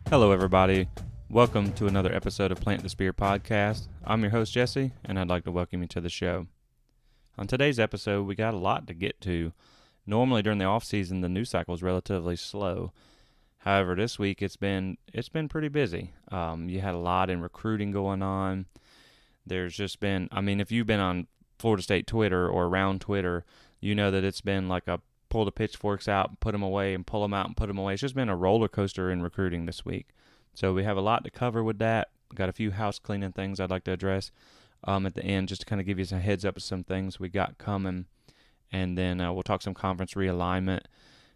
Hello, everybody. Welcome to another episode of Plant the Spear podcast. I'm your host, Jesse, and I'd like to welcome you to the show. On today's episode, we got a lot to get to. Normally, during the off-season, the news cycle is relatively slow. However, this week it's been pretty busy. You had a lot in recruiting going on. There's just been, if you've been on Florida State Twitter or around Twitter, you know that it's been like a pull the pitchforks out and put them away and pull them out and put them away. It's just been a roller coaster in recruiting this week. So we have a lot to cover with that. Got a few house cleaning things I'd like to address at the end, just to kind of give you some heads up of some things we got coming. And then we'll talk some conference realignment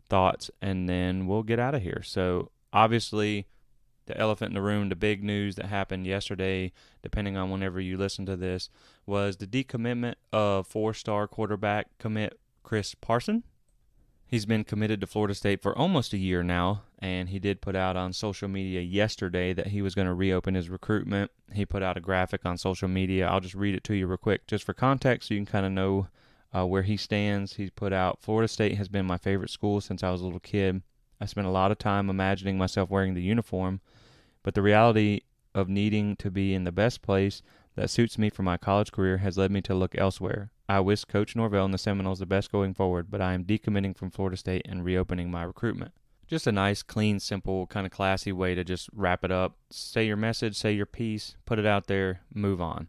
thoughts, and then we'll get out of here. So obviously the elephant in the room, the big news that happened yesterday, depending on whenever you listen to this, was the decommitment of four-star quarterback commit Chris Parson. He's been committed to Florida State for almost a year now, and he did put out on social media yesterday that he was going to reopen his recruitment. He put out a graphic on social media. I'll just read it to you real quick, just for context, so you can kind of know where he stands. He's put out, Florida State has been my favorite school since I was a little kid. I spent a lot of time imagining myself wearing the uniform, but the reality of needing to be in the best place that suits me for my college career has led me to look elsewhere. I wish Coach Norvell and the Seminoles the best going forward, but I am decommitting from Florida State and reopening my recruitment. Just a nice, clean, simple, kind of classy way to just wrap it up. Say your message, say your piece, put it out there, move on.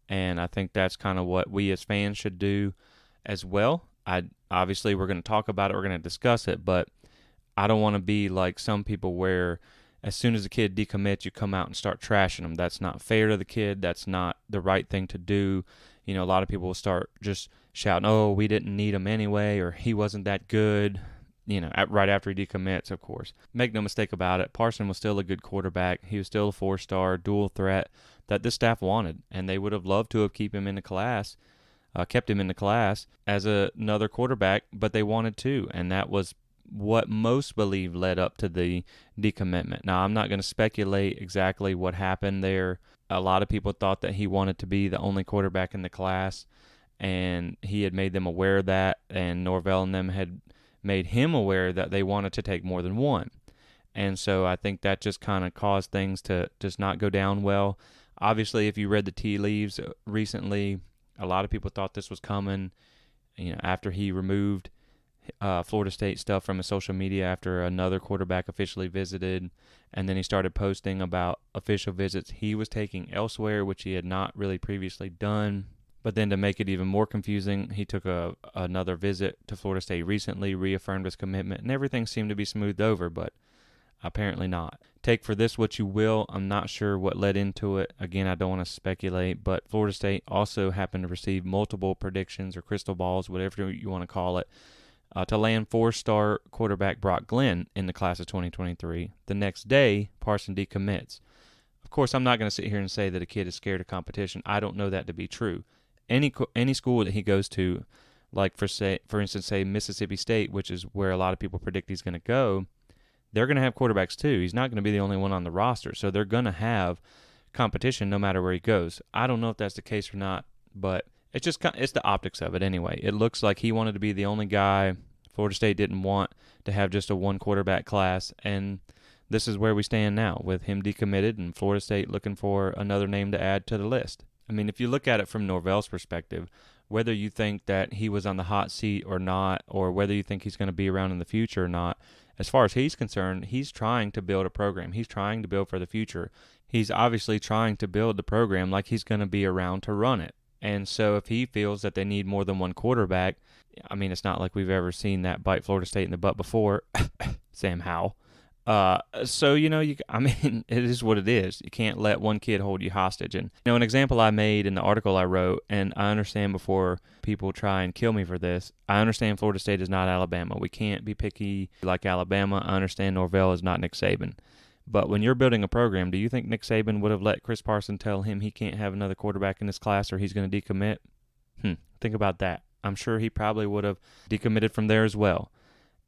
And I think that's kind of what we as fans should do as well. Obviously, we're going to talk about it, we're going to discuss it, but I don't want to be like some people where as soon as a kid decommits, you come out and start trashing them. That's not fair to the kid. That's not the right thing to do. You know, a lot of people will start just shouting, oh, we didn't need him anyway, or he wasn't that good, right after he decommits, of course. Make no mistake about it, Parson was still a good quarterback. He was still a four-star dual threat that this staff wanted, and they would have loved to have kept him in the class as another quarterback, but they wanted to, and that was what most believe led up to the decommitment. Now, I'm not going to speculate exactly what happened there. A lot of people thought that he wanted to be the only quarterback in the class, and he had made them aware of that, and Norvell and them had made him aware that they wanted to take more than one. And so I think that just kind of caused things to just not go down well. Obviously, if you read the tea leaves recently, a lot of people thought this was coming, after he removed Florida State stuff from his social media after another quarterback officially visited, and then he started posting about official visits he was taking elsewhere, which he had not really previously done. But then to make it even more confusing, he took another visit to Florida State recently, reaffirmed his commitment, and everything seemed to be smoothed over, but apparently not. Take for this what you will. I'm not sure what led into it. Again, I don't want to speculate, but Florida State also happened to receive multiple predictions or crystal balls, whatever you want to call it, to land four-star quarterback Brock Glenn in the class of 2023. The next day, Parson decommits. Of course, I'm not going to sit here and say that a kid is scared of competition. I don't know that to be true. Any school that he goes to, like for instance, Mississippi State, which is where a lot of people predict he's going to go, they're going to have quarterbacks too. He's not going to be the only one on the roster, so they're going to have competition no matter where he goes. I don't know if that's the case or not, but it's the optics of it anyway. It looks like he wanted to be the only guy. Florida State didn't want to have just a one quarterback class, and this is where we stand now with him decommitted and Florida State looking for another name to add to the list. If you look at it from Norvell's perspective, whether you think that he was on the hot seat or not, or whether you think he's going to be around in the future or not, as far as he's concerned, he's trying to build a program. He's trying to build for the future. He's obviously trying to build the program like he's going to be around to run it. And so if he feels that they need more than one quarterback, it's not like we've ever seen that bite Florida State in the butt before. Sam Howell. It is what it is. You can't let one kid hold you hostage. And, an example I made in the article I wrote, and I understand before people try and kill me for this, I understand Florida State is not Alabama. We can't be picky like Alabama. I understand Norvell is not Nick Saban. But when you're building a program, do you think Nick Saban would have let Chris Parson tell him he can't have another quarterback in this class or he's going to decommit? Think about that. I'm sure he probably would have decommitted from there as well.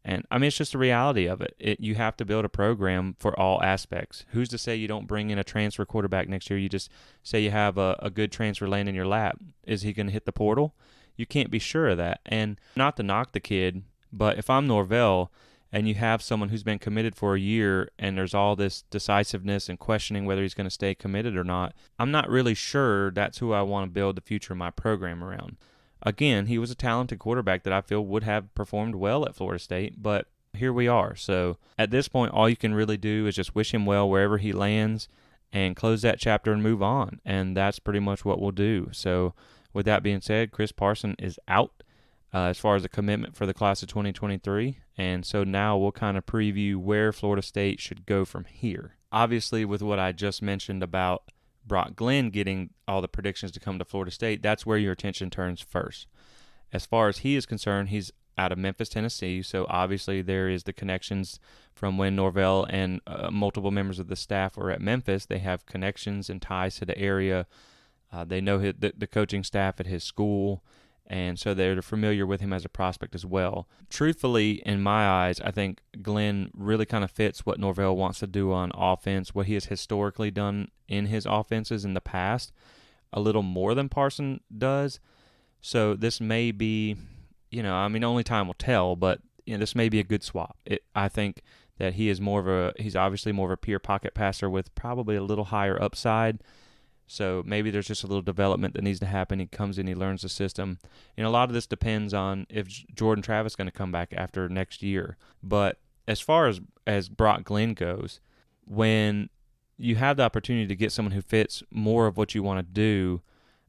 And, it's just the reality of it. You have to build a program for all aspects. Who's to say you don't bring in a transfer quarterback next year? You just say you have a good transfer laying in your lap. Is he going to hit the portal? You can't be sure of that. And not to knock the kid, but if I'm Norvell and you have someone who's been committed for a year and there's all this decisiveness and questioning whether he's going to stay committed or not, I'm not really sure that's who I want to build the future of my program around. Again, he was a talented quarterback that I feel would have performed well at Florida State, but here we are. So at this point, all you can really do is just wish him well wherever he lands and close that chapter and move on. And that's pretty much what we'll do. So with that being said, Chris Parson is out as far as the commitment for the class of 2023. And so now we'll kind of preview where Florida State should go from here. Obviously, with what I just mentioned about Brock Glenn getting all the predictions to come to Florida State, that's where your attention turns first. As far as he is concerned, he's out of Memphis, Tennessee, so obviously there is the connections from when Norvell and multiple members of the staff were at Memphis. They have connections and ties to the area. They know the coaching staff at his school, and so they're familiar with him as a prospect as well. Truthfully, in my eyes, I think Glenn really kind of fits what Norvell wants to do on offense, what he has historically done in his offenses in the past, a little more than Parson does. So this may be, only time will tell, but this may be a good swap. I think that he's obviously more of a pure pocket passer with probably a little higher upside. So maybe there's just a little development that needs to happen. He comes in, he learns the system. A lot of this depends on if Jordan Travis is going to come back after next year. But as far as Brock Glenn goes, when you have the opportunity to get someone who fits more of what you want to do,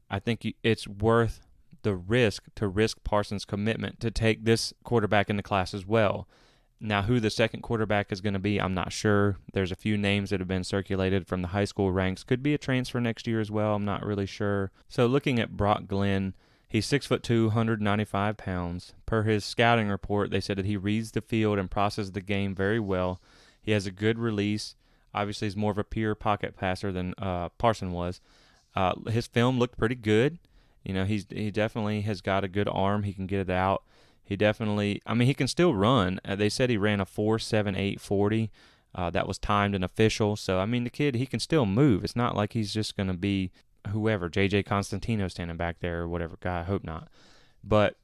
I think it's worth the risk to risk Parsons' commitment to take this quarterback in the class as well. Now, who the second quarterback is going to be, I'm not sure. There's a few names that have been circulated from the high school ranks. Could be a transfer next year as well. I'm not really sure. So looking at Brock Glenn, he's 6'2", 195 pounds. Per his scouting report, they said that he reads the field and processes the game very well. He has a good release. Obviously, he's more of a pure pocket passer than Parson was. His film looked pretty good. He definitely has got a good arm. He can get it out. He can still run. They said he ran a 4.78 40. That was timed and official. So, the kid, he can still move. It's not like he's just going to be whoever, J.J. Constantino standing back there or whatever guy. I hope not. But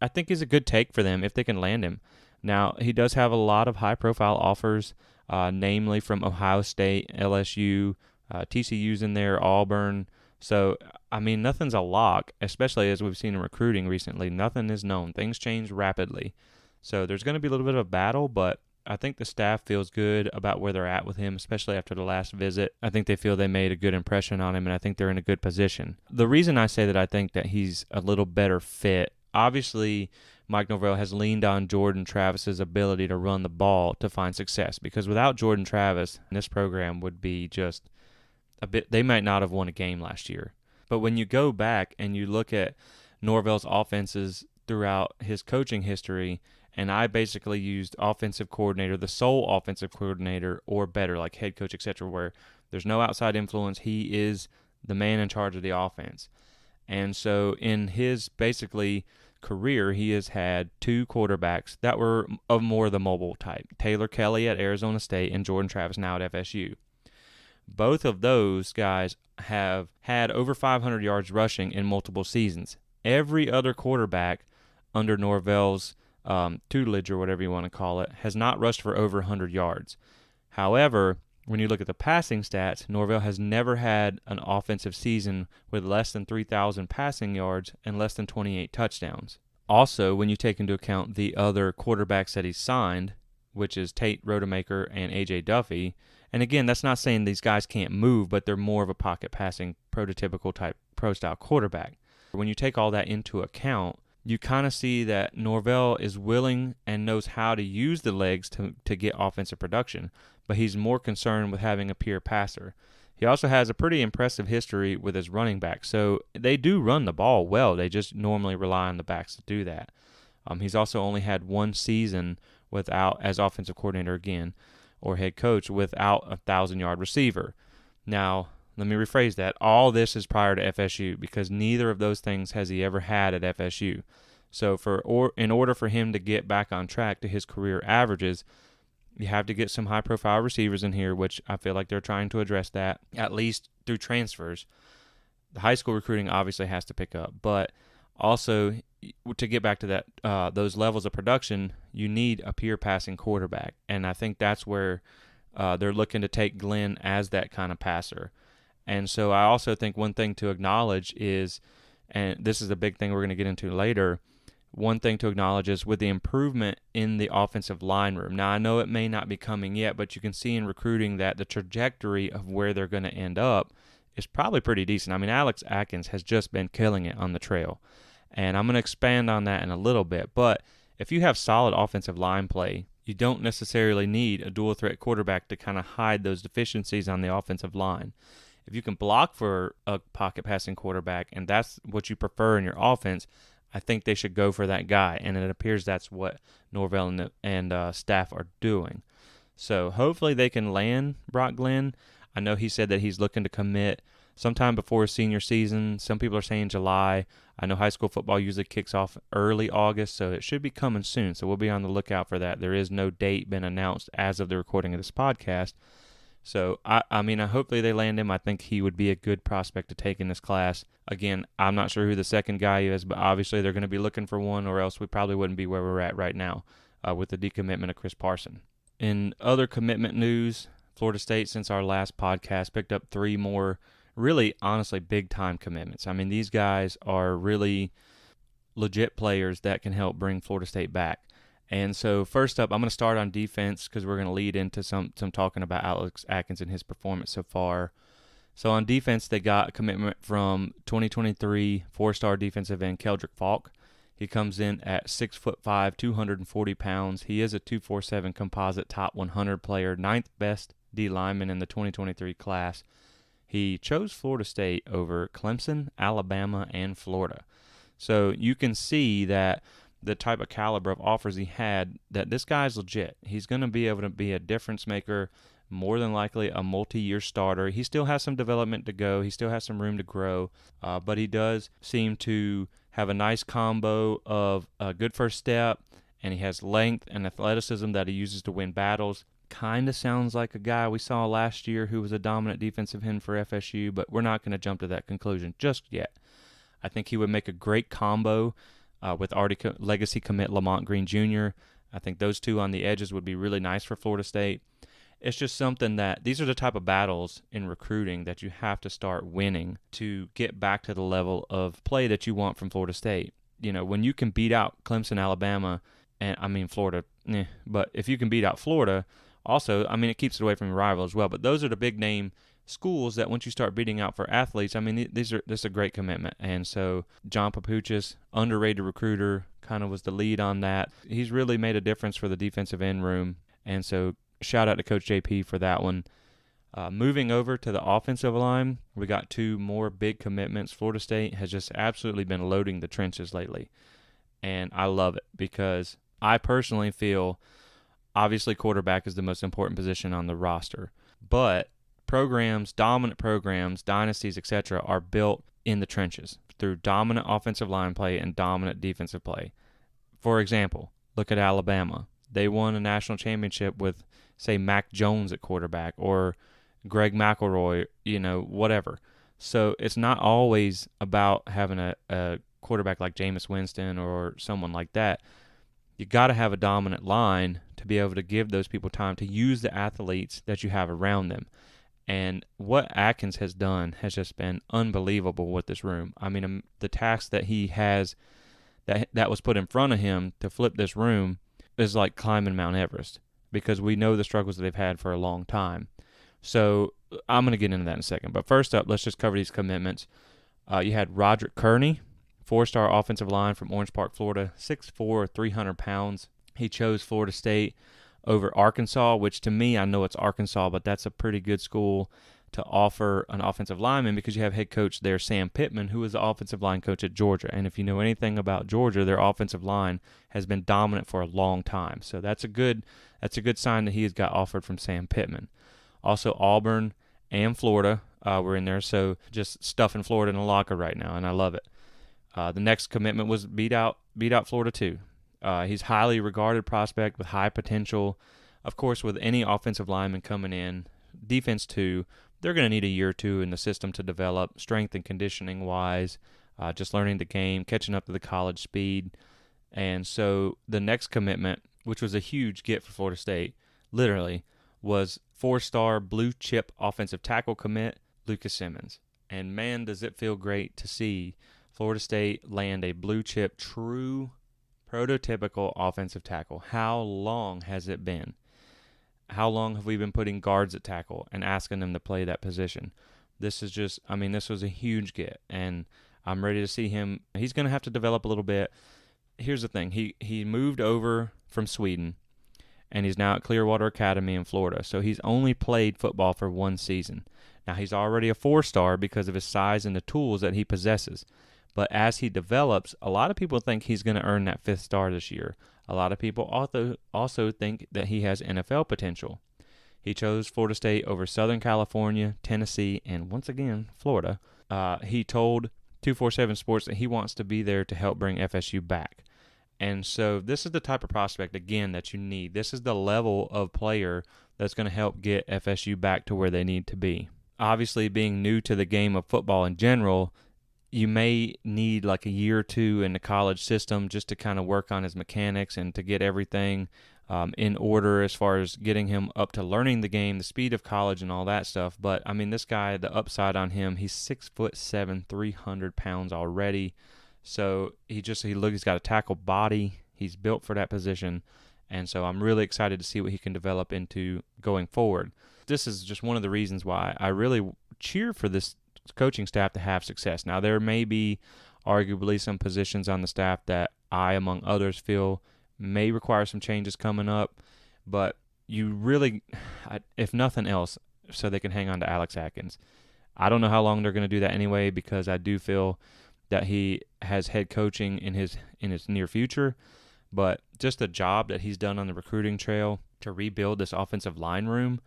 I think he's a good take for them if they can land him. Now, he does have a lot of high-profile offers, namely from Ohio State, LSU, TCU's in there, Auburn. So, nothing's a lock, especially as we've seen in recruiting recently. Nothing is known. Things change rapidly. So there's going to be a little bit of a battle, but I think the staff feels good about where they're at with him, especially after the last visit. I think they feel they made a good impression on him, and I think they're in a good position. The reason I say that I think that he's a little better fit, obviously Mike Norvell has leaned on Jordan Travis's ability to run the ball to find success, because without Jordan Travis, this program would be just they might not have won a game last year. But when you go back and you look at Norvell's offenses throughout his coaching history, and I basically used offensive coordinator, the sole offensive coordinator, or better, like head coach, etc., where there's no outside influence. He is the man in charge of the offense. And so in his basically career, he has had two quarterbacks that were of more the mobile type, Taylor Kelly at Arizona State and Jordan Travis now at FSU. Both of those guys have had over 500 yards rushing in multiple seasons. Every other quarterback under Norvell's tutelage, or whatever you want to call it, has not rushed for over 100 yards. However, when you look at the passing stats, Norvell has never had an offensive season with less than 3,000 passing yards and less than 28 touchdowns. Also, when you take into account the other quarterbacks that he's signed, which is Tate Rodemaker and A.J. Duffy, and again, that's not saying these guys can't move, but they're more of a pocket passing, prototypical type pro-style quarterback. When you take all that into account, you kind of see that Norvell is willing and knows how to use the legs to get offensive production, but he's more concerned with having a pure passer. He also has a pretty impressive history with his running back, so they do run the ball well. They just normally rely on the backs to do that. He's also only had one season without, as offensive coordinator again, or head coach, without a 1,000-yard receiver. Now, let me rephrase that. All this is prior to FSU, because neither of those things has he ever had at FSU. So in order for him to get back on track to his career averages, you have to get some high-profile receivers in here, which I feel like they're trying to address that, at least through transfers. The high school recruiting obviously has to pick up, but also to get back to that those levels of production, you need a pure passing quarterback, and I think that's where they're looking to take Glenn as that kind of passer. And so I also think one thing to acknowledge is, and this is a big thing we're going to get into later, one thing to acknowledge is with the improvement in the offensive line room. Now, I know it may not be coming yet, but you can see in recruiting that the trajectory of where they're going to end up is probably pretty decent. I mean, Alex Atkins has just been killing it on the trail, and I'm going to expand on that in a little bit. But if you have solid offensive line play, you don't necessarily need a dual threat quarterback to kind of hide those deficiencies on the offensive line. If you can block for a pocket passing quarterback and that's what you prefer in your offense, I think they should go for that guy, and it appears that's what Norvell and staff are doing. So hopefully they can land Brock Glenn. I know he said that he's looking to commit sometime before his senior season. Some people are saying July. I know high school football usually kicks off early August, so it should be coming soon. So we'll be on the lookout for that. There is no date been announced as of the recording of this podcast. So, I mean, hopefully they land him. I think he would be a good prospect to take in this class. Again, I'm not sure who the second guy is, but obviously they're going to be looking for one, or else we probably wouldn't be where we're at right now with the decommitment of Chris Parson. In other commitment news, Florida State, since our last podcast, picked up 3 more really, honestly, big-time commitments. I mean, these guys are really legit players that can help bring Florida State back. And so first up, I'm going to start on defense because we're going to lead into some talking about Alex Atkins and his performance so far. So on defense, they got a commitment from 2023 4-star defensive end Keldrick Falk. He comes in at 6'5", 240 pounds. He is a 247 composite top 100 player, 9th best D lineman in the 2023 class. He chose Florida State over Clemson, Alabama, and Florida. So you can see that the type of caliber of offers he had, that this guy's legit. He's going to be able to be a difference maker, more than likely a multi-year starter. He still has some development to go. He still has some room to grow, but he does seem to have a nice combo of a good first step, and he has length and athleticism that he uses to win battles. Kind of sounds like a guy we saw last year who was a dominant defensive end for FSU, but we're not going to jump to that conclusion just yet. I think he would make a great combo with already legacy commit Lamont Green Jr. I think those two on the edges would be really nice for Florida State. It's just something that these are the type of battles in recruiting that you have to start winning to get back to the level of play that you want from Florida State. You know, when you can beat out Clemson, Alabama, and I mean Florida, but if you can beat out Florida, also, I mean, it keeps it away from your rival as well. But those are the big name schools that once you start beating out for athletes, I mean, this is a great commitment. And so John Papuchis, underrated recruiter, kind of was the lead on that. He's really made a difference for the defensive end room. And so shout out to Coach JP for that one. Moving over to the offensive line, we got 2 more big commitments. Florida State has just absolutely been loading the trenches lately. And I love it because I personally feel obviously quarterback is the most important position on the roster. But programs, dominant programs, dynasties, etc., are built in the trenches through dominant offensive line play and dominant defensive play. For example, look at Alabama. They won a national championship with, say, Mac Jones at quarterback or Greg McElroy, whatever. So it's not always about having a quarterback like Jameis Winston or someone like that. You got to have a dominant line to be able to give those people time to use the athletes that you have around them. And what Atkins has done has just been unbelievable with this room. I mean, the task that he has, that was put in front of him to flip this room is like climbing Mount Everest because we know the struggles that they've had for a long time. So I'm going to get into that in a second. But first up, let's just cover these commitments. You had Roderick Kearney, 4-star offensive line from Orange Park, Florida, 6'4", 300 pounds. He chose Florida State over Arkansas, which to me, I know it's Arkansas, but that's a pretty good school to offer an offensive lineman because you have head coach there, Sam Pittman, who is the offensive line coach at Georgia. And if you know anything about Georgia, their offensive line has been dominant for a long time. So that's a good sign that he has got offered from Sam Pittman. Also, Auburn and Florida were in there, so just stuffing Florida in the locker right now, and I love it. The next commitment was beat out Florida too. He's highly regarded prospect with high potential. Of course, with any offensive lineman coming in, defense too, they're going to need a year or two in the system to develop, strength and conditioning wise. just learning the game, catching up to the college speed. And so the next commitment, which was a huge get for Florida State, literally, was 4-star blue chip offensive tackle commit Luca Simmons. And man, does it feel great to see Florida State land a blue chip, true prototypical offensive tackle. How long has it been? How long have we been putting guards at tackle and asking them to play that position? This is just, this was a huge get, and I'm ready to see him. He's going to have to develop a little bit. Here's the thing. He moved over from Sweden, and he's now at Clearwater Academy in Florida. So he's only played football for one season. Now, he's already a 4-star because of his size and the tools that he possesses. But as he develops, a lot of people think he's going to earn that 5th star this year. A lot of people also think that he has NFL potential. He chose Florida State over Southern California, Tennessee, and once again, Florida. He told 247 Sports that he wants to be there to help bring FSU back. And so this is the type of prospect, again, that you need. This is the level of player that's going to help get FSU back to where they need to be. Obviously, being new to the game of football in general, you may need like a year or two in the college system just to kind of work on his mechanics and to get everything in order as far as getting him up to learning the game, the speed of college and all that stuff. But, this guy, the upside on him, he's 6'7", 300 pounds already. So he's got a tackle body. He's built for that position. And so I'm really excited to see what he can develop into going forward. This is just one of the reasons why I really cheer for this coaching staff to have success. Now, there may be arguably some positions on the staff that I, among others, feel may require some changes coming up, but you really, if nothing else, so they can hang on to Alex Atkins. I don't know how long they're going to do that anyway, because I do feel that he has head coaching in his near future, but just the job that he's done on the recruiting trail to rebuild this offensive line room,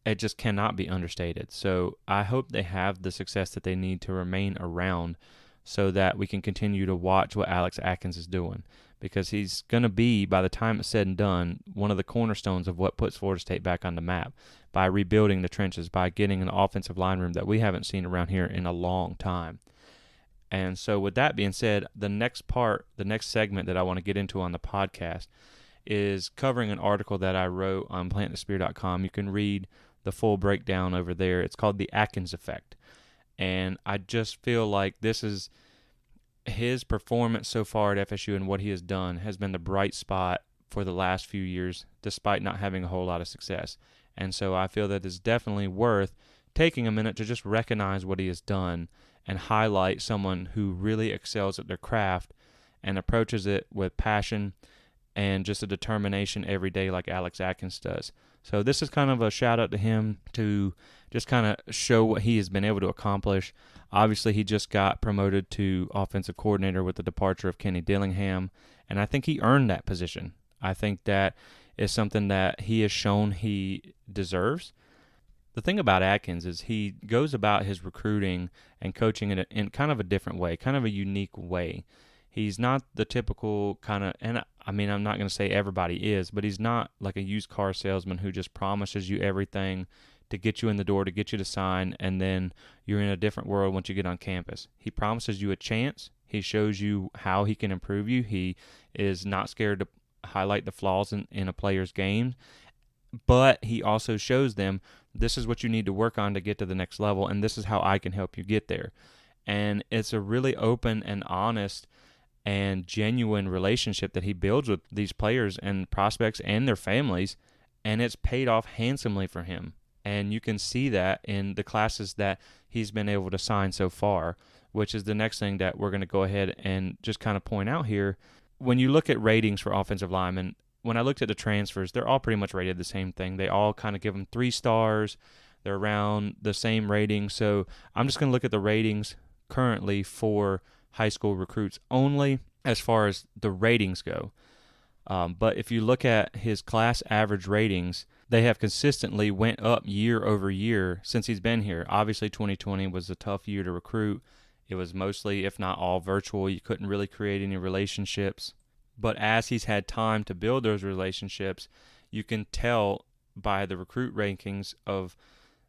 it just cannot be understated. So I hope they have the success that they need to remain around so that we can continue to watch what Alex Atkins is doing, because he's going to be, by the time it's said and done, one of the cornerstones of what puts Florida State back on the map by rebuilding the trenches, by getting an offensive line room that we haven't seen around here in a long time. And so with that being said, the next segment that I want to get into on the podcast is covering an article that I wrote on plantthespear.com. You can read the full breakdown over there. It's called The Atkins Effect. And I just feel like this is his performance so far at FSU, and what he has done has been the bright spot for the last few years, despite not having a whole lot of success. And so I feel that it's definitely worth taking a minute to just recognize what he has done and highlight someone who really excels at their craft and approaches it with passion and just a determination every day like Alex Atkins does. So this is kind of a shout out to him to just kind of show what he has been able to accomplish. Obviously, he just got promoted to offensive coordinator with the departure of Kenny Dillingham, and I think he earned that position. I think that is something that he has shown he deserves. The thing about Atkins is he goes about his recruiting and coaching in kind of a different way, kind of a unique way. He's not the typical kind of, and I'm not going to say everybody is, but he's not like a used car salesman who just promises you everything to get you in the door, to get you to sign, and then you're in a different world once you get on campus. He promises you a chance. He shows you how he can improve you. He is not scared to highlight the flaws in a player's game, but he also shows them this is what you need to work on to get to the next level, and this is how I can help you get there. And it's a really open and honest and genuine relationship that he builds with these players and prospects and their families, and it's paid off handsomely for him. And you can see that in the classes that he's been able to sign so far, which is the next thing that we're going to go ahead and just kind of point out here. When you look at ratings for offensive linemen, when I looked at the transfers, they're all pretty much rated the same thing. They all kind of give them 3 stars. They're around the same rating. So I'm just going to look at the ratings currently for high school recruits only as far as the ratings go. But if you look at his class average ratings, they have consistently went up year over year since he's been here. Obviously, 2020 was a tough year to recruit. It was mostly, if not all, virtual. You couldn't really create any relationships. But as he's had time to build those relationships, you can tell by the recruit rankings of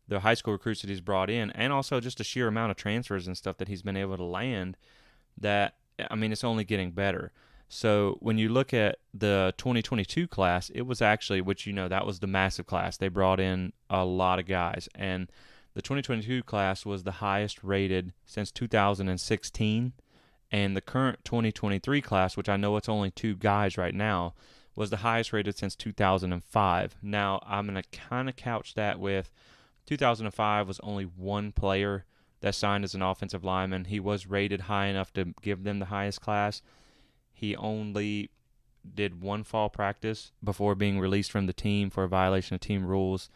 the high school recruits that he's brought in, and also just the sheer amount of transfers and stuff that he's been able to land, that, I mean, it's only getting better. So when you look at the 2022 class, it was actually, which that was the massive class. They brought in a lot of guys, and the 2022 class was the highest rated since 2016, and the current 2023 class, which I know it's only 2 guys right now, was the highest rated since 2005. Now, I'm going to kind of couch that with 2005 was only 1 player that signed as an offensive lineman. He was rated high enough to give them the highest class. He only did 1 fall practice before being released from the team for a violation of team rules.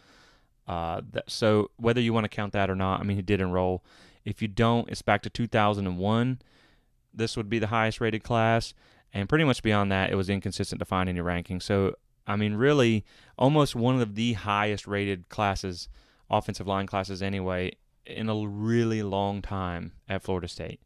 So whether you want to count that or not, I mean, he did enroll. If you don't, it's back to 2001. This would be the highest rated class. And pretty much beyond that, it was inconsistent to find any ranking. So, I mean, really, almost one of the highest rated classes, offensive line classes anyway, in a really long time at Florida State.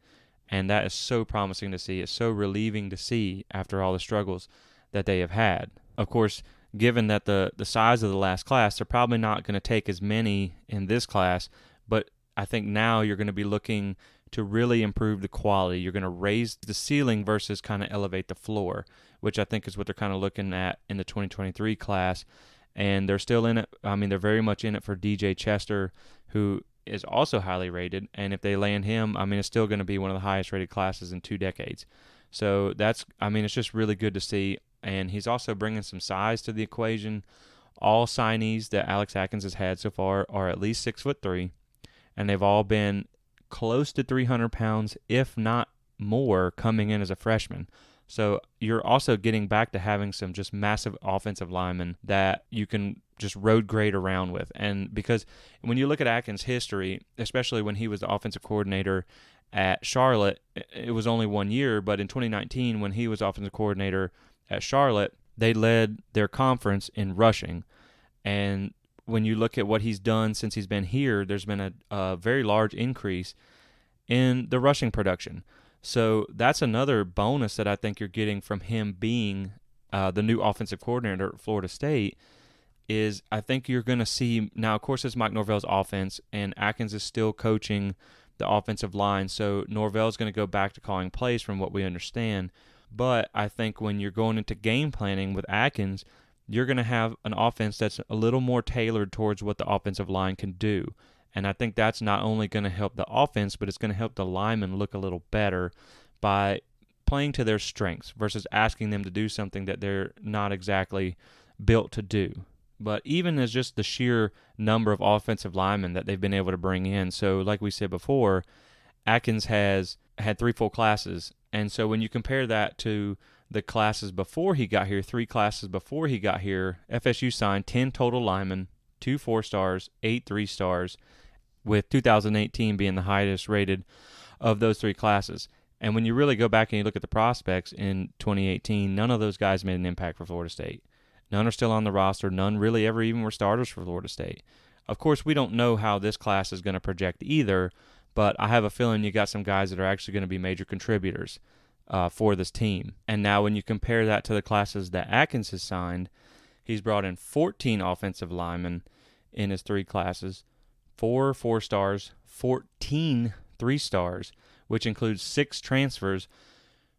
And that is so promising to see. It's so relieving to see after all the struggles that they have had. Of course, given that the size of the last class, they're probably not going to take as many in this class, but I think now you're going to be looking to really improve the quality. You're going to raise the ceiling versus kind of elevate the floor, which I think is what they're kind of looking at in the 2023 class. And they're still in it. I mean, they're very much in it for DJ Chester, who is also highly rated, and if they land him, I mean, it's still going to be one of the highest rated classes in 2 decades. So it's just really good to see, and he's also bringing some size to the equation. All signees that Alex Atkins has had so far are at least 6'3", and they've all been close to 300 pounds, if not more, coming in as a freshman. So you're also getting back to having some just massive offensive linemen that you can just road grade around with. And because when you look at Atkins' history, especially when he was the offensive coordinator at Charlotte, it was only 1 year, but in 2019, when he was offensive coordinator at Charlotte, they led their conference in rushing. And when you look at what he's done since he's been here, there's been a very large increase in the rushing production. So that's another bonus that I think you're getting from him being the new offensive coordinator at Florida State. Is I think you're going to see now, of course, it's Mike Norvell's offense, and Atkins is still coaching the offensive line. So Norvell's going to go back to calling plays from what we understand. But I think when you're going into game planning with Atkins, you're going to have an offense that's a little more tailored towards what the offensive line can do. And I think that's not only going to help the offense, but it's going to help the linemen look a little better by playing to their strengths versus asking them to do something that they're not exactly built to do. But even as just the sheer number of offensive linemen that they've been able to bring in. So like we said before, Atkins has had 3 full classes. And so when you compare that to the classes before he got here, 3 classes before he got here, FSU signed 10 total linemen, 2 4-stars, 8 3-stars, with 2018 being the highest rated of those 3 classes. And when you really go back and you look at the prospects in 2018, none of those guys made an impact for Florida State. None are still on the roster. None really ever even were starters for Florida State. Of course, we don't know how this class is going to project either, but I have a feeling you got some guys that are actually going to be major contributors for this team. And now when you compare that to the classes that Atkins has signed, he's brought in 14 offensive linemen in his 3 classes, 4 4-stars, 14 3-stars, which includes 6 transfers,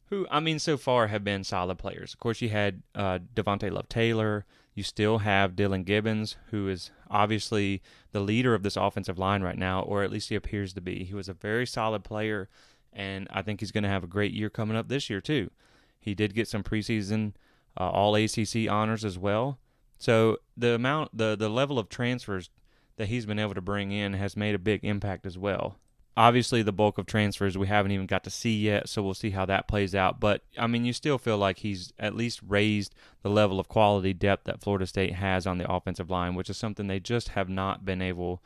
who, I mean, so far have been solid players. Of course, you had Devontae Love-Taylor. You still have Dylan Gibbons, who is obviously the leader of this offensive line right now, or at least he appears to be. He was a very solid player, and I think he's going to have a great year coming up this year, too. He did get some preseason All-ACC honors as well. So the level of transfers that he's been able to bring in has made a big impact as well. Obviously, the bulk of transfers we haven't even got to see yet, so we'll see how that plays out. But, I mean, you still feel like he's at least raised the level of quality depth that Florida State has on the offensive line, which is something they just have not been able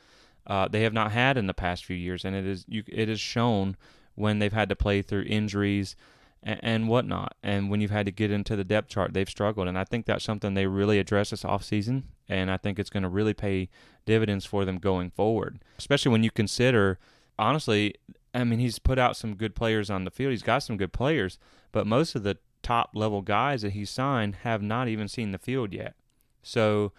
they have not had in the past few years. And it is shown when they've had to play through injuries and whatnot. And when you've had to get into the depth chart, they've struggled. And I think that's something they really address this offseason, and I think it's going to really pay dividends for them going forward, especially when you consider – honestly, I mean, he's put out some good players on the field. He's got some good players, but most of the top-level guys that he's signed have not even seen the field yet. So,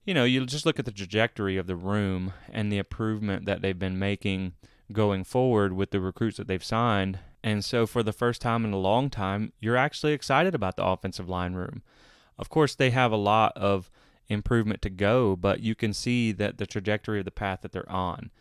you just look at the trajectory of the room and the improvement that they've been making going forward with the recruits that they've signed. And so for the first time in a long time, you're actually excited about the offensive line room. Of course, they have a lot of improvement to go, but you can see that the trajectory of the path that they're on.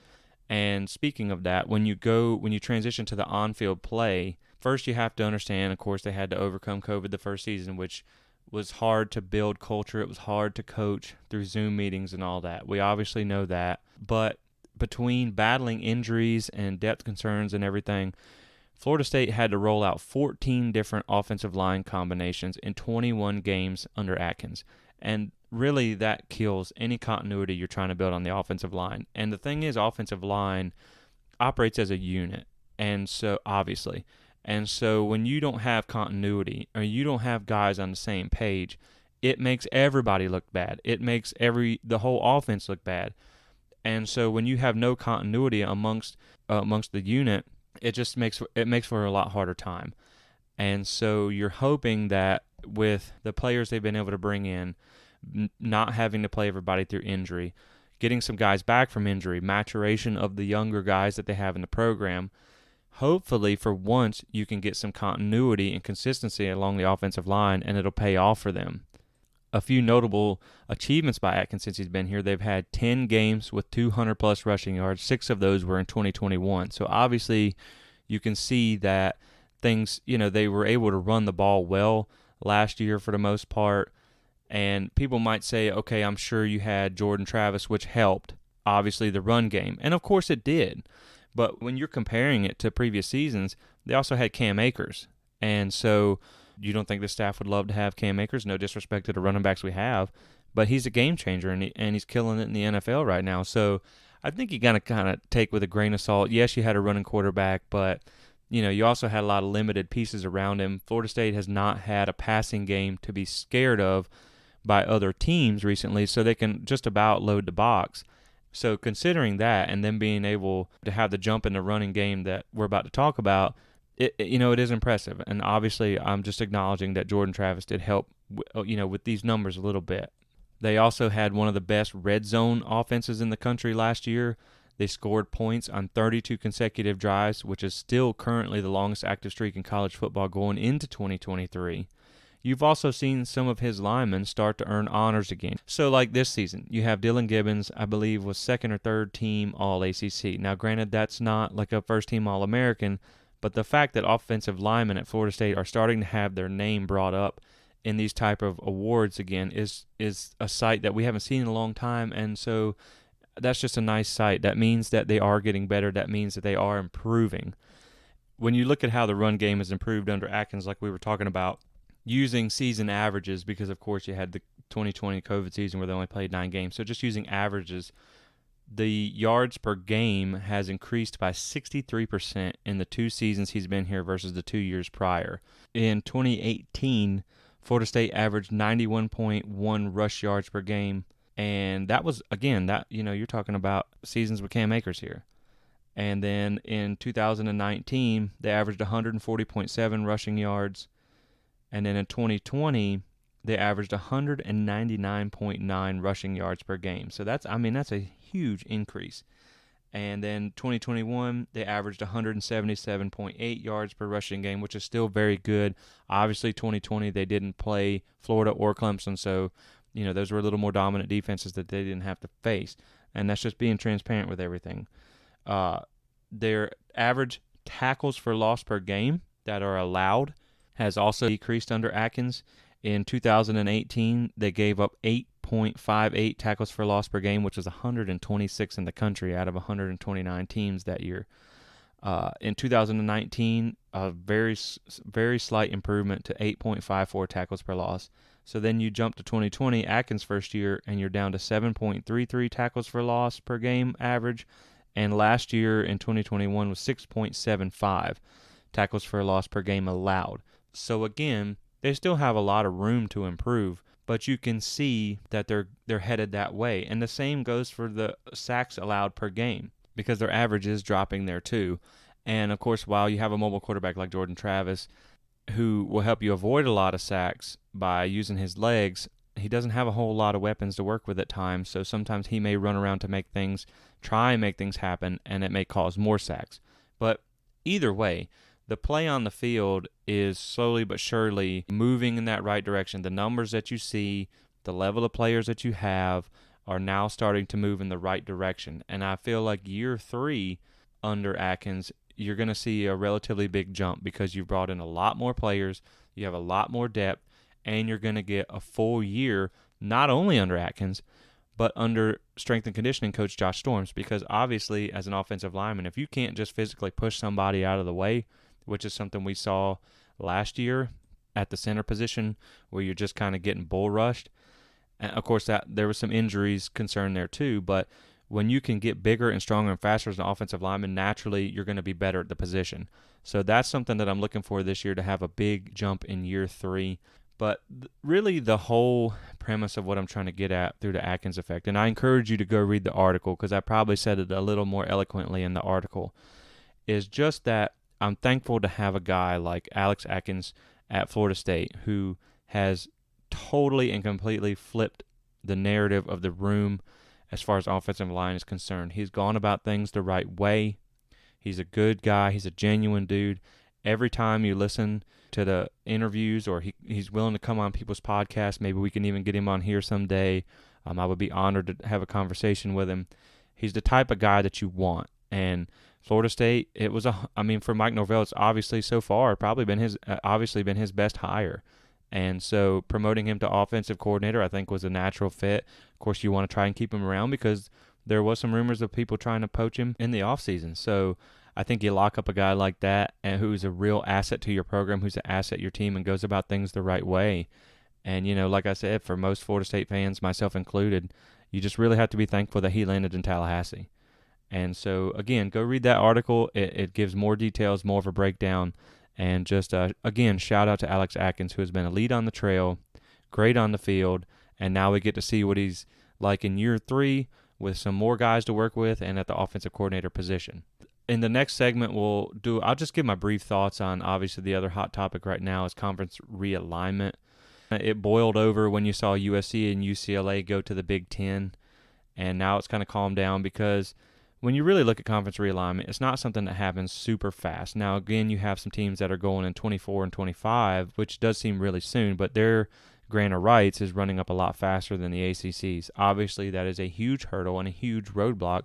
And speaking of that, when you transition to the on-field play, first you have to understand, of course, they had to overcome COVID the first season, which was hard to build culture. It was hard to coach through Zoom meetings and all that. We obviously know that. But between battling injuries and depth concerns and everything, Florida State had to roll out 14 different offensive line combinations in 21 games under Atkins. And really that kills any continuity you're trying to build on the offensive line. And the thing is, offensive line operates as a unit, and so obviously. And so when you don't have continuity or you don't have guys on the same page, it makes everybody look bad. It makes the whole offense look bad. And so when you have no continuity amongst the unit, it just makes for a lot harder time. And so you're hoping that with the players they've been able to bring in, not having to play everybody through injury, getting some guys back from injury, maturation of the younger guys that they have in the program, hopefully for once you can get some continuity and consistency along the offensive line, and it'll pay off for them. A few notable achievements by Atkins since he's been here: they've had 10 games with 200-plus rushing yards. 6 of those were in 2021. So obviously you can see that things, they were able to run the ball well last year for the most part. And people might say, okay, I'm sure you had Jordan Travis, which helped, obviously, the run game. And, of course, it did. But when you're comparing it to previous seasons, they also had Cam Akers. And so you don't think the staff would love to have Cam Akers? No disrespect to the running backs we have. But he's a game changer, and he's killing it in the NFL right now. So I think you got to kind of take with a grain of salt. Yes, you had a running quarterback, but you also had a lot of limited pieces around him. Florida State has not had a passing game to be scared of by other teams recently, so they can just about load the box. So considering that, and then being able to have the jump in the running game that we're about to talk about, it is impressive. And obviously, I'm just acknowledging that Jordan Travis did help, with these numbers a little bit. They also had one of the best red zone offenses in the country last year. They scored points on 32 consecutive drives, which is still currently the longest active streak in college football going into 2023. You've also seen some of his linemen start to earn honors again. So like this season, you have Dylan Gibbons, I believe, was second or third team All-ACC. Now, granted, that's not like a first-team All-American, but the fact that offensive linemen at Florida State are starting to have their name brought up in these type of awards again is a sight that we haven't seen in a long time, and so that's just a nice sight. That means that they are getting better. That means that they are improving. When you look at how the run game has improved under Atkins, like we were talking about, using season averages, because of course you had the 2020 COVID season where they only played 9 games. So just using averages, the yards per game has increased by 63% in the 2 seasons he's been here versus the 2 years prior. In 2018, Florida State averaged 91.1 rush yards per game. And that was, again, you're talking about seasons with Cam Akers here. And then in 2019, they averaged 140.7 rushing yards. And then in 2020, they averaged 199.9 rushing yards per game. So that's a huge increase. And then 2021, they averaged 177.8 yards per rushing game, which is still very good. Obviously, 2020, they didn't play Florida or Clemson, so those were a little more dominant defenses that they didn't have to face. And that's just being transparent with everything. Their average tackles for loss per game that are allowed has also decreased under Atkins. In 2018, they gave up 8.58 tackles for loss per game, which was 126 in the country out of 129 teams that year. In 2019, a very, very slight improvement to 8.54 tackles per loss. So then you jump to 2020, Atkins' first year, and you're down to 7.33 tackles for loss per game average. And last year in 2021 was 6.75 tackles for loss per game allowed. So again, they still have a lot of room to improve, but you can see that they're headed that way. And the same goes for the sacks allowed per game, because their average is dropping there too. And of course, while you have a mobile quarterback like Jordan Travis, who will help you avoid a lot of sacks by using his legs, he doesn't have a whole lot of weapons to work with at times. So sometimes he may run around to try and make things happen, and it may cause more sacks. But either way, the play on the field is slowly but surely moving in that right direction. The numbers that you see, the level of players that you have are now starting to move in the right direction. And I feel like year 3 under Atkins, you're going to see a relatively big jump because you've brought in a lot more players, you have a lot more depth, and you're going to get a full year, not only under Atkins, but under strength and conditioning coach Josh Storms, because obviously as an offensive lineman, if you can't just physically push somebody out of the way, which is something we saw last year at the center position where you're just kind of getting bull rushed, and of course that there was some injuries concerned there too, but when you can get bigger and stronger and faster as an offensive lineman, naturally you're going to be better at the position. So that's something that I'm looking for this year, to have a big jump in year 3. But really the whole premise of what I'm trying to get at through the Atkins effect, and I encourage you to go read the article because I probably said it a little more eloquently in the article, is just that I'm thankful to have a guy like Alex Atkins at Florida State who has totally and completely flipped the narrative of the room as far as offensive line is concerned. He's gone about things the right way. He's a good guy. He's a genuine dude. Every time you listen to the interviews, or he's willing to come on people's podcasts, maybe we can even get him on here someday. I would be honored to have a conversation with him. He's the type of guy that you want. And Florida State, for Mike Norvell, it's obviously so far probably been his best hire. And so promoting him to offensive coordinator, I think, was a natural fit. Of course, you want to try and keep him around because there was some rumors of people trying to poach him in the offseason. So I think you lock up a guy like that and who's a real asset to your program, who's an asset to your team, and goes about things the right way. And, like I said, for most Florida State fans, myself included, you just really have to be thankful that he landed in Tallahassee. And so, again, go read that article. It gives more details, more of a breakdown. And just, again, shout out to Alex Atkins, who has been a lead on the trail, great on the field, and now we get to see what he's like in year 3 with some more guys to work with and at the offensive coordinator position. In the next segment, I'll just give my brief thoughts on, obviously, the other hot topic right now is conference realignment. It boiled over when you saw USC and UCLA go to the Big Ten, and now it's kind of calmed down because when you really look at conference realignment, it's not something that happens super fast. Now, again, you have some teams that are going in 24 and 25, which does seem really soon, but their grant of rights is running up a lot faster than the ACC's. Obviously, that is a huge hurdle and a huge roadblock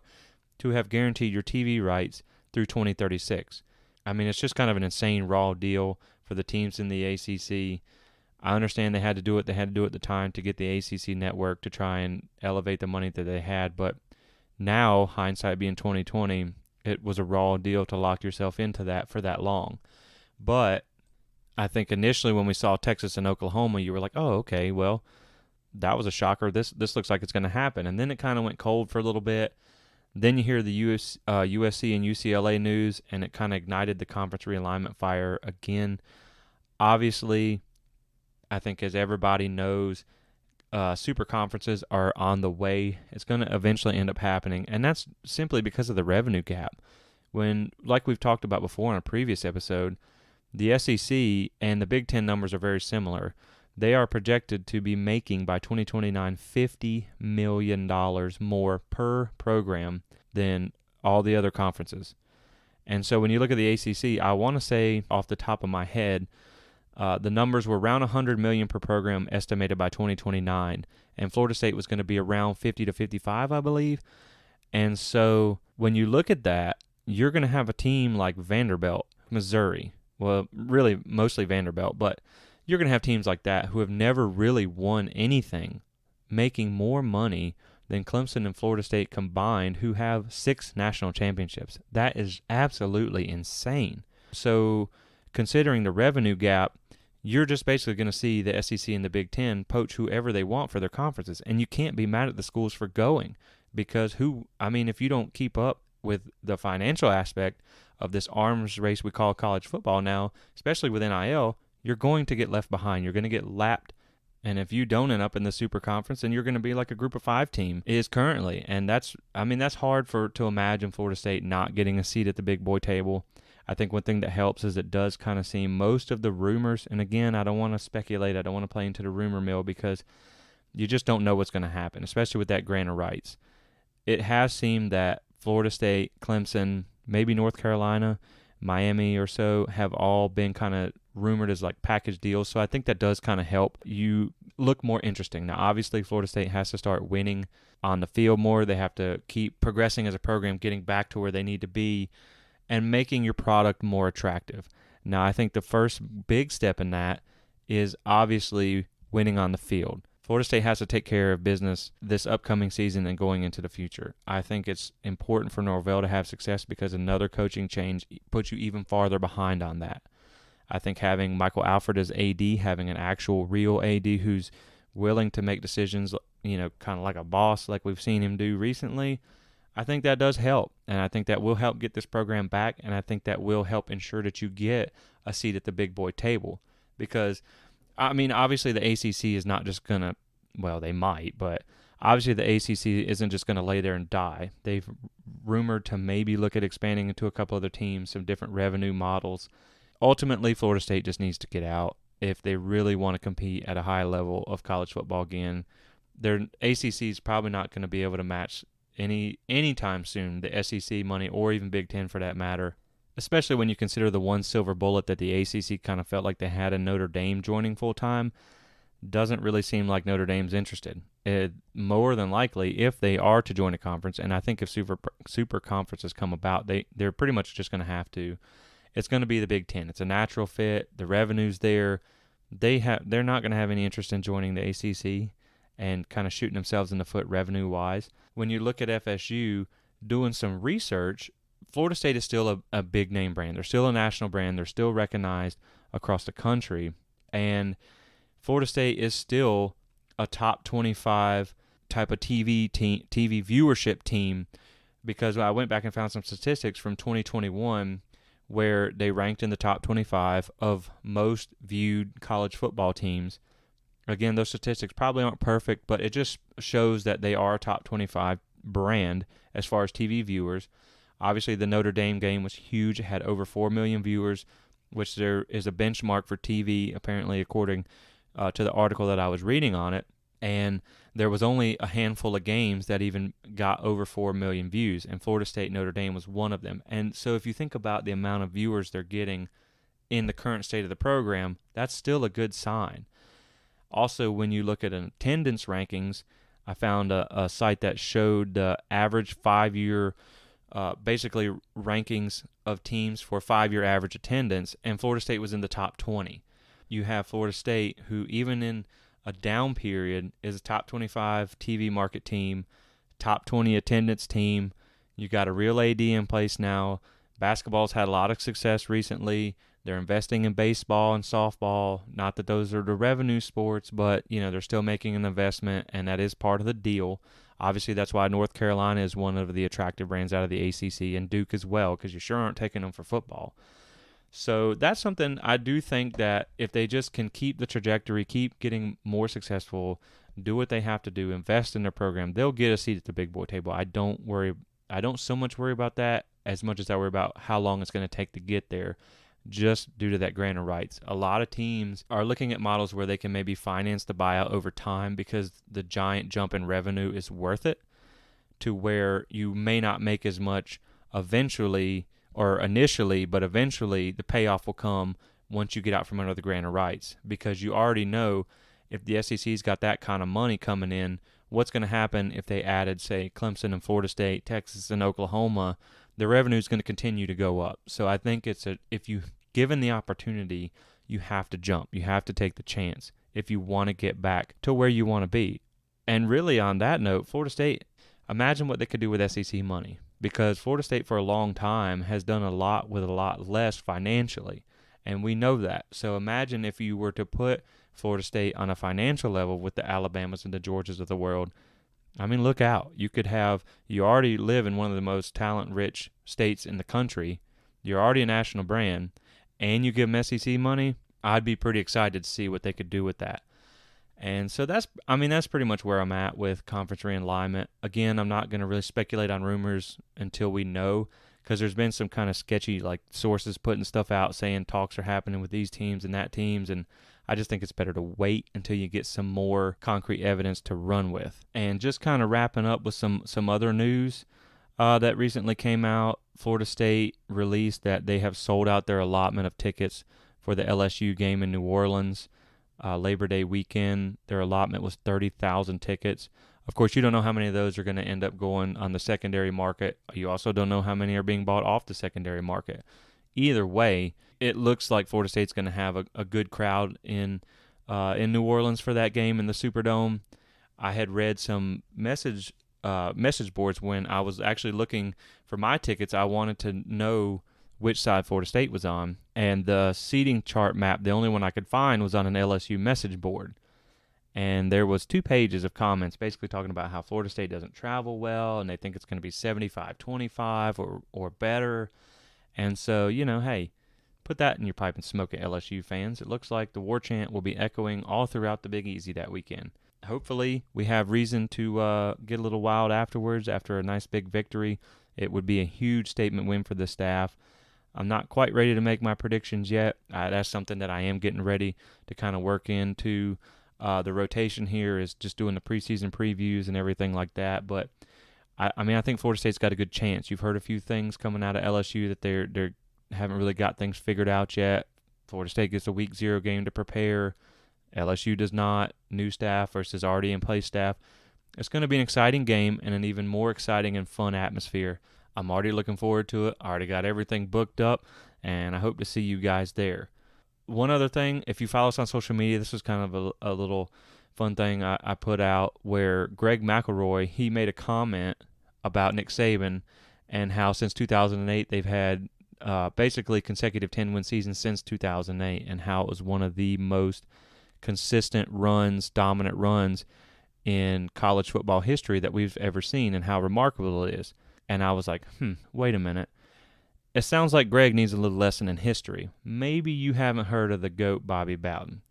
to have guaranteed your TV rights through 2036. I mean, it's just kind of an insane raw deal for the teams in the ACC. I understand they had to do what they had to do at the time to get the ACC network to try and elevate the money that they had, but now, hindsight being 2020, it was a raw deal to lock yourself into that for that long. But I think initially when we saw Texas and Oklahoma, you were like, oh, okay, well, that was a shocker. This looks like it's going to happen. And then it kind of went cold for a little bit. Then you hear the USC and UCLA news, and it kind of ignited the conference realignment fire again. Obviously, I think as everybody knows, super conferences are on the way. It's going to eventually end up happening, and that's simply because of the revenue gap. When, like we've talked about before in a previous episode, the SEC and the Big Ten numbers are very similar. They are projected to be making by 2029 $50 million more per program than all the other conferences. And so when you look at the ACC, I want to say off the top of my head, the numbers were around $100 million per program estimated by 2029, and Florida State was going to be around 50 to 55, I believe. And so when you look at that, you're going to have a team like Vanderbilt, Missouri, well, really mostly Vanderbilt, but you're going to have teams like that who have never really won anything, making more money than Clemson and Florida State combined, who have 6 national championships. That is absolutely insane. So considering the revenue gap, you're just basically going to see the SEC and the Big Ten poach whoever they want for their conferences. And you can't be mad at the schools for going because if you don't keep up with the financial aspect of this arms race we call college football now, especially with NIL, you're going to get left behind. You're going to get lapped. And if you don't end up in the super conference, then you're going to be like a group of 5 team is currently. And that's hard to imagine Florida State not getting a seat at the big boy table. I think one thing that helps is it does kind of seem most of the rumors, and again, I don't want to speculate, I don't want to play into the rumor mill because you just don't know what's going to happen, especially with that grant of rights. It has seemed that Florida State, Clemson, maybe North Carolina, Miami or so have all been kind of rumored as like package deals. So I think that does kind of help you look more interesting. Now, obviously, Florida State has to start winning on the field more. They have to keep progressing as a program, getting back to where they need to be, and making your product more attractive. Now, I think the first big step in that is obviously winning on the field. Florida State has to take care of business this upcoming season and going into the future. I think it's important for Norvell to have success because another coaching change puts you even farther behind on that. I think having Michael Alford as AD, having an actual real AD who's willing to make decisions, kind of like a boss like we've seen him do recently, I think that does help. And I think that will help get this program back, and I think that will help ensure that you get a seat at the big boy table. Because, obviously the ACC is not just going to, well, they might, but obviously the ACC isn't just going to lay there and die. They've rumored to maybe look at expanding into a couple other teams, some different revenue models. Ultimately, Florida State just needs to get out if they really want to compete at a high level of college football again. Their ACC is probably not going to be able to match anytime soon the SEC money or even Big Ten for that matter, especially when you consider the one silver bullet that the ACC kind of felt like they had in Notre Dame joining full-time. Doesn't really seem like Notre Dame's interested. More than likely, if they are to join a conference, and I think if super conferences come about, they're pretty much just going to have to. It's going to be the Big Ten. It's a natural fit. The revenue's there. They're not going to have any interest in joining the ACC and kind of shooting themselves in the foot revenue-wise. When you look at FSU doing some research, Florida State is still a big-name brand. They're still a national brand. They're still recognized across the country. And Florida State is still a top 25 type of TV viewership team, because I went back and found some statistics from 2021 where they ranked in the top 25 of most viewed college football teams. Again, those statistics probably aren't perfect, but it just shows that they are a top 25 brand as far as TV viewers. Obviously, the Notre Dame game was huge. It had over 4 million viewers, which there is a benchmark for TV, apparently, according to the article that I was reading on it. And there was only a handful of games that even got over 4 million views, and Florida State Notre Dame was one of them. And so if you think about the amount of viewers they're getting in the current state of the program, that's still a good sign. Also, when you look at attendance rankings, I found a site that showed the average 5-year basically rankings of teams for 5-year average attendance, and Florida State was in the top 20. You have Florida State, who even in a down period is a top 25 TV market team, top 20 attendance team. You got a real AD in place now. Basketball's had a lot of success recently. They're investing in baseball and softball. Not that those are the revenue sports, but they're still making an investment, and that is part of the deal. Obviously, that's why North Carolina is one of the attractive brands out of the ACC, and Duke as well, because you sure aren't taking them for football. So that's something I do think that if they just can keep the trajectory, keep getting more successful, do what they have to do, invest in their program, they'll get a seat at the big boy table. I don't so much worry about that as much as I worry about how long it's going to take to get there, just due to that grant of rights. A lot of teams are looking at models where they can maybe finance the buyout over time because the giant jump in revenue is worth it, to where you may not make as much initially, but eventually the payoff will come once you get out from under the grant of rights, because you already know if the SEC's got that kind of money coming in, what's going to happen if they added, say, Clemson and Florida State, Texas and Oklahoma. The revenue is going to continue to go up. So I think if you given the opportunity, you have to jump. You have to take the chance if you want to get back to where you want to be. And really, on that note, Florida State, imagine what they could do with SEC money, because Florida State for a long time has done a lot with a lot less financially, and we know that. So imagine if you were to put Florida State on a financial level with the Alabamas and the Georgias of the world. Look out. You already live in one of the most talent-rich states in the country. You're already a national brand, and you give them SEC money. I'd be pretty excited to see what they could do with that. And so that's pretty much where I'm at with conference realignment. Again, I'm not going to really speculate on rumors until we know, because there's been some kind of sketchy sources putting stuff out saying talks are happening with these teams and that teams, and I just think it's better to wait until you get some more concrete evidence to run with. And just kind of wrapping up with some other news, that recently came out. Florida State released that they have sold out their allotment of tickets for the LSU game in New Orleans, Labor Day weekend. Their allotment was 30,000 tickets. Of course, you don't know how many of those are going to end up going on the secondary market. You also don't know how many are being bought off the secondary market. Either way, it looks like Florida State's going to have a good crowd in New Orleans for that game in the Superdome. I had read some message boards when I was actually looking for my tickets. I wanted to know which side Florida State was on, and the seating chart map, the only one I could find, was on an LSU message board. And there was 2 pages of comments basically talking about how Florida State doesn't travel well and they think it's going to be 75-25 or better. And so, hey, put that in your pipe and smoke it, LSU fans. It looks like the war chant will be echoing all throughout the Big Easy that weekend. Hopefully, we have reason to get a little wild afterwards after a nice big victory. It would be a huge statement win for the staff. I'm not quite ready to make my predictions yet. That's something that I am getting ready to kind of work into. The rotation here is just doing the preseason previews and everything like that. But, I think Florida State's got a good chance. You've heard a few things coming out of LSU that they haven't really got things figured out yet. Florida State gets a week 0 game to prepare. LSU does not. New staff versus already in place staff. It's going to be an exciting game and an even more exciting and fun atmosphere. I'm already looking forward to it. I already got everything booked up, and I hope to see you guys there. One other thing, if you follow us on social media, this was kind of a little fun thing I put out where Greg McElroy, he made a comment about Nick Saban and how since 2008 they've had basically consecutive 10-win seasons since 2008, and how it was one of the most consistent runs, dominant runs in college football history that we've ever seen, and how remarkable it is. And I was like, wait a minute. It sounds like Greg needs a little lesson in history. Maybe you haven't heard of the GOAT Bobby Bowden,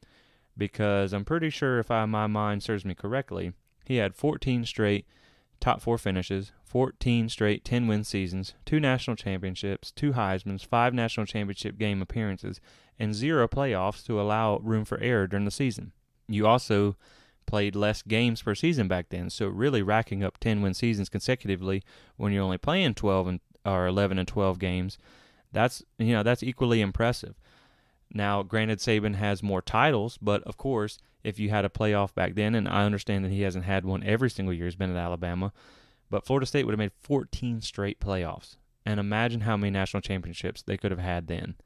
because I'm pretty sure if my mind serves me correctly, he had 14 straight top 4 finishes, 14 straight 10-win seasons, 2 national championships, 2 Heismans, 5 national championship game appearances, and 0 playoffs to allow room for error during the season. You also played less games per season back then, so really racking up 10-win seasons consecutively when you're only playing 11 and 12 games, that's equally impressive. Now, granted, Saban has more titles, but of course, if you had a playoff back then, and I understand that he hasn't had one every single year he's been at Alabama, but Florida State would have made 14 straight playoffs. And imagine how many national championships they could have had then,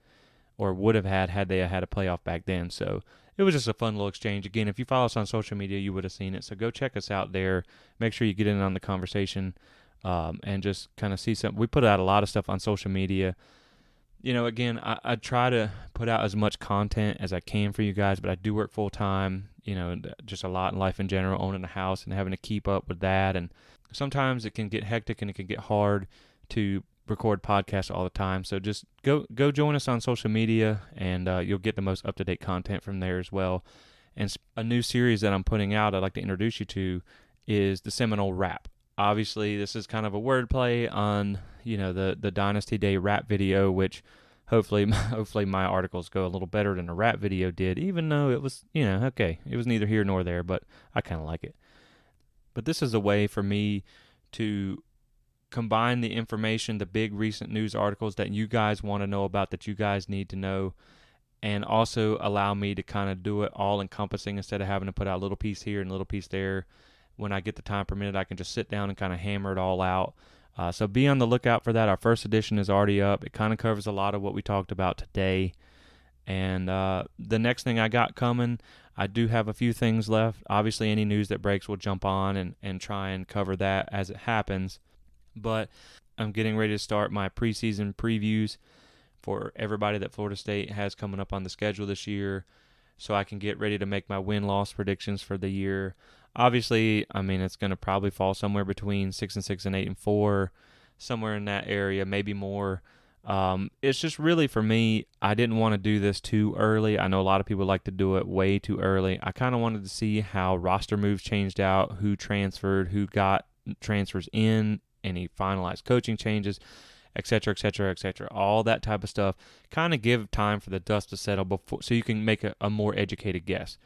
or would have had they had a playoff back then. So it was just a fun little exchange. Again, if you follow us on social media, you would have seen it. So go check us out there. Make sure you get in on the conversation and just kind of see something. We put out a lot of stuff on social media. Again, I try to put out as much content as I can for you guys, but I do work full-time, just a lot in life in general, owning a house and having to keep up with that. And sometimes it can get hectic and it can get hard to record podcasts all the time. So just go join us on social media, and you'll get the most up-to-date content from there as well. And a new series that I'm putting out I'd like to introduce you to is the Seminole Rap. Obviously, this is kind of a wordplay on, the Dynasty Day rap video, which hopefully my articles go a little better than a rap video did, even though it was, okay, it was neither here nor there, but I kind of like it. But this is a way for me to combine the information, the big recent news articles that you guys want to know about, that you guys need to know, and also allow me to kind of do it all encompassing instead of having to put out a little piece here and a little piece there. When I get the time per minute, I can just sit down and kind of hammer it all out. So be on the lookout for that. Our first edition is already up. It kind of covers a lot of what we talked about today. And the next thing I got coming, I do have a few things left. Obviously, any news that breaks, we'll jump on and try and cover that as it happens. But I'm getting ready to start my preseason previews for everybody that Florida State has coming up on the schedule this year, so I can get ready to make my win-loss predictions for the year. Obviously, it's going to probably fall somewhere between 6-6 and 8-4, somewhere in that area, maybe more. It's just really, for me, I didn't want to do this too early. I know a lot of people like to do it way too early. I kind of wanted to see how roster moves changed out, who transferred, who got transfers in, any finalized coaching changes, et cetera, et cetera, et cetera. All that type of stuff. Kind of give time for the dust to settle before, so you can make a more educated guess.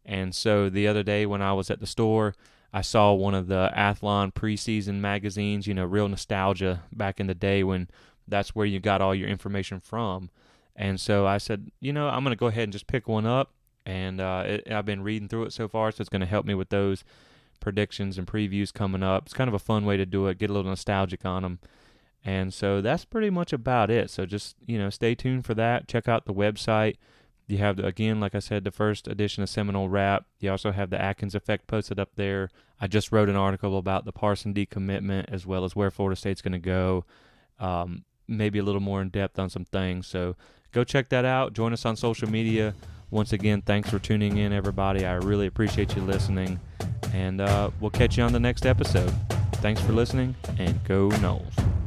And so the other day when I was at the store, I saw one of the Athlon preseason magazines, real nostalgia back in the day when that's where you got all your information from. And so I said, I'm going to go ahead and just pick one up. And I've been reading through it so far, so it's going to help me with those predictions and previews coming up. It's kind of a fun way to do it, get a little nostalgic on them. And so that's pretty much about it. So just, stay tuned for that. Check out the website. You have, again, like I said, the first edition of Seminole Rap. You also have the Atkins effect posted up there. I just wrote an article about the Parson decommitment as well as where Florida State's going to go. Maybe a little more in depth on some things. So go check that out. Join us on social media. Once again, thanks for tuning in, everybody. I really appreciate you listening. And we'll catch you on the next episode. Thanks for listening, and Go Noles.